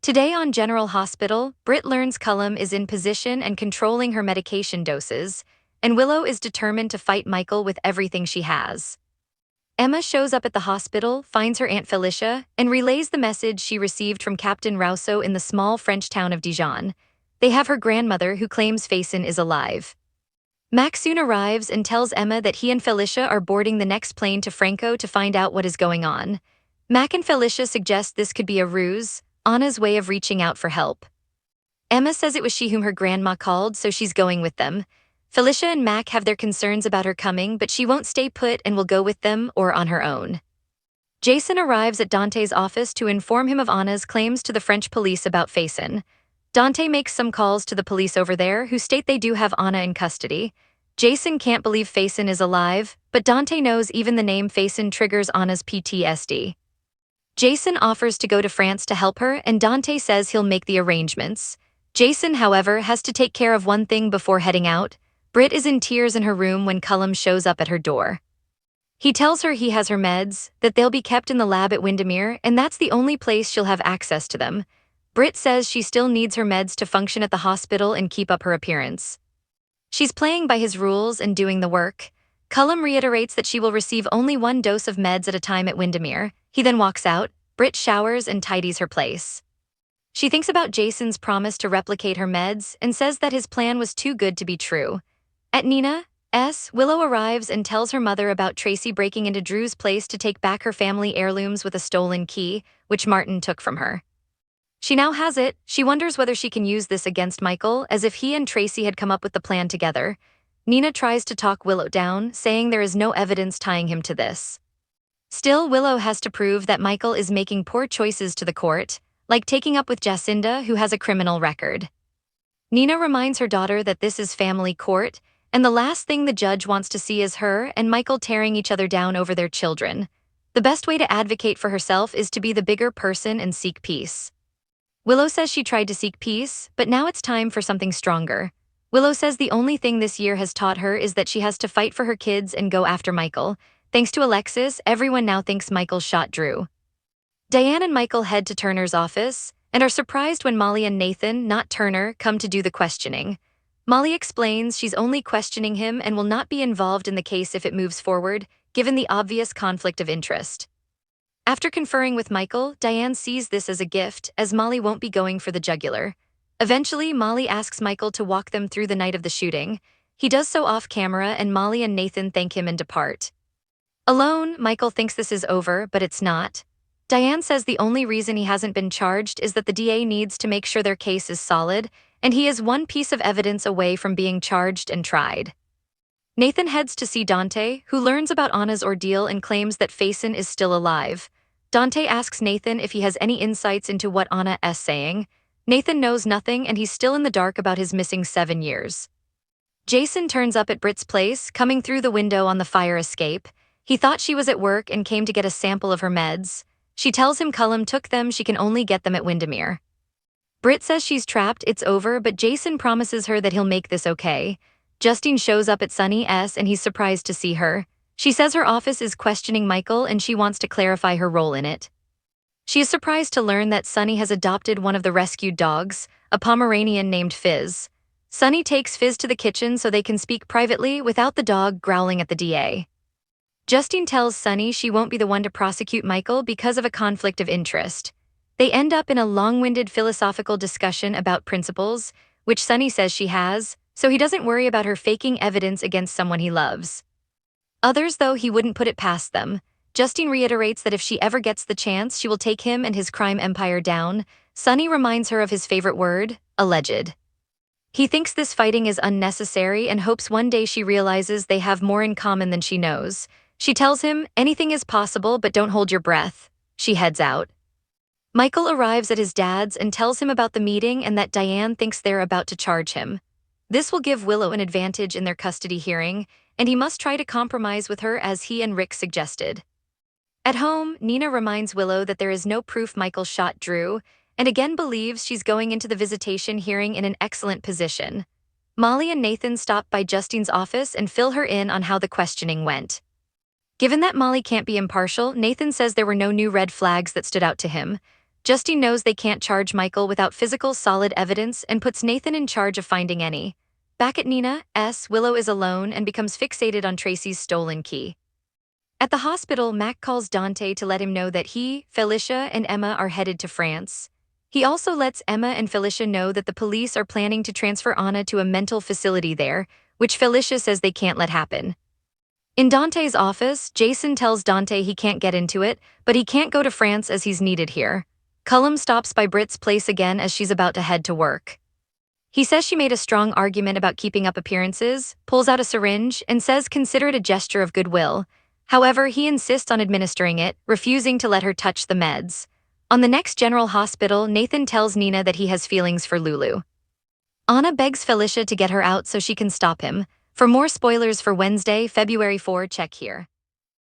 Today on General Hospital, Britt learns Cullum is in position and controlling her medication doses, and Willow is determined to fight Michael with everything she has. Emma shows up at the hospital, finds her Aunt Felicia, and relays the message she received from Captain Rousseau in the small French town of Dijon. They have her grandmother who claims Faison is alive. Max soon arrives and tells Emma that he and Felicia are boarding the next plane to Franco to find out what is going on. Mac and Felicia suggest this could be a ruse, Anna's way of reaching out for help. Emma says it was she whom her grandma called, so she's going with them. Felicia and Mac have their concerns about her coming, but she won't stay put and will go with them or on her own. Jason arrives at Dante's office to inform him of Anna's claims to the French police about Faison. Dante makes some calls to the police over there who state they do have Anna in custody. Jason can't believe Faison is alive, but Dante knows even the name Faison triggers Anna's PTSD. Jason offers to go to France to help her, and Dante says he'll make the arrangements. Jason, however, has to take care of one thing before heading out. Britt is in tears in her room when Cullum shows up at her door. He tells her he has her meds, that they'll be kept in the lab at Windermere, and that's the only place she'll have access to them. Britt says she still needs her meds to function at the hospital and keep up her appearance. She's playing by his rules and doing the work. Cullum reiterates that she will receive only one dose of meds at a time at Windermere. He then walks out. Britt showers and tidies her place. She thinks about Jason's promise to replicate her meds and says that his plan was too good to be true. At Nina's, Willow arrives and tells her mother about Tracy breaking into Drew's place to take back her family heirlooms with a stolen key, which Martin took from her. She now has it. She wonders whether she can use this against Michael, as if he and Tracy had come up with the plan together. Nina tries to talk Willow down, saying there is no evidence tying him to this. Still, Willow has to prove that Michael is making poor choices to the court, like taking up with Jacinda, who has a criminal record. Nina reminds her daughter that this is family court, and the last thing the judge wants to see is her and Michael tearing each other down over their children. The best way to advocate for herself is to be the bigger person and seek peace. Willow says she tried to seek peace, but now it's time for something stronger. Willow says the only thing this year has taught her is that she has to fight for her kids and go after Michael. Thanks to Alexis, everyone now thinks Michael shot Drew. Diane and Michael head to Turner's office and are surprised when Molly and Nathan, not Turner, come to do the questioning. Molly explains she's only questioning him and will not be involved in the case if it moves forward, given the obvious conflict of interest. After conferring with Michael, Diane sees this as a gift, as Molly won't be going for the jugular. Eventually, Molly asks Michael to walk them through the night of the shooting. He does so off-camera, and Molly and Nathan thank him and depart. Alone, Michael thinks this is over, but it's not. Diane says the only reason he hasn't been charged is that the DA needs to make sure their case is solid, and he is one piece of evidence away from being charged and tried. Nathan heads to see Dante, who learns about Anna's ordeal and claims that Faison is still alive. Dante asks Nathan if he has any insights into what Anna is saying. Nathan knows nothing, and he's still in the dark about his missing 7 years. Jason turns up at Britt's place, coming through the window on the fire escape. He thought she was at work and came to get a sample of her meds. She tells him Cullum took them, she can only get them at Windermere. Britt says she's trapped, it's over, but Jason promises her that he'll make this okay. Justine shows up at Sonny's and he's surprised to see her. She says her office is questioning Michael and she wants to clarify her role in it. She is surprised to learn that Sonny has adopted one of the rescued dogs, a Pomeranian named Fizz. Sonny takes Fizz to the kitchen so they can speak privately without the dog growling at the DA. Justine tells Sonny she won't be the one to prosecute Michael because of a conflict of interest. They end up in a long-winded philosophical discussion about principles, which Sonny says she has, so he doesn't worry about her faking evidence against someone he loves. Others, though, he wouldn't put it past them. Justine reiterates that if she ever gets the chance, she will take him and his crime empire down. Sonny reminds her of his favorite word, alleged. He thinks this fighting is unnecessary and hopes one day she realizes they have more in common than she knows. She tells him, anything is possible, but don't hold your breath. She heads out. Michael arrives at his dad's and tells him about the meeting and that Diane thinks they're about to charge him. This will give Willow an advantage in their custody hearing, and he must try to compromise with her as he and Rick suggested. At home, Nina reminds Willow that there is no proof Michael shot Drew, and again believes she's going into the visitation hearing in an excellent position. Molly and Nathan stop by Justine's office and fill her in on how the questioning went. Given that Molly can't be impartial, Nathan says there were no new red flags that stood out to him. Justine knows they can't charge Michael without physical, solid evidence and puts Nathan in charge of finding any. Back at Nina's, Willow is alone and becomes fixated on Tracy's stolen key. At the hospital, Mac calls Dante to let him know that he, Felicia, and Emma are headed to France. He also lets Emma and Felicia know that the police are planning to transfer Anna to a mental facility there, which Felicia says they can't let happen. In Dante's office, Jason tells Dante he can't get into it, but he can't go to France as he's needed here. Cullum stops by Britt's place again as she's about to head to work. He says she made a strong argument about keeping up appearances, pulls out a syringe, and says consider it a gesture of goodwill. However, he insists on administering it, refusing to let her touch the meds. On the next General Hospital, Nathan tells Nina that he has feelings for Lulu. Anna begs Felicia to get her out so she can stop him. For more spoilers for Wednesday, February 4, check here.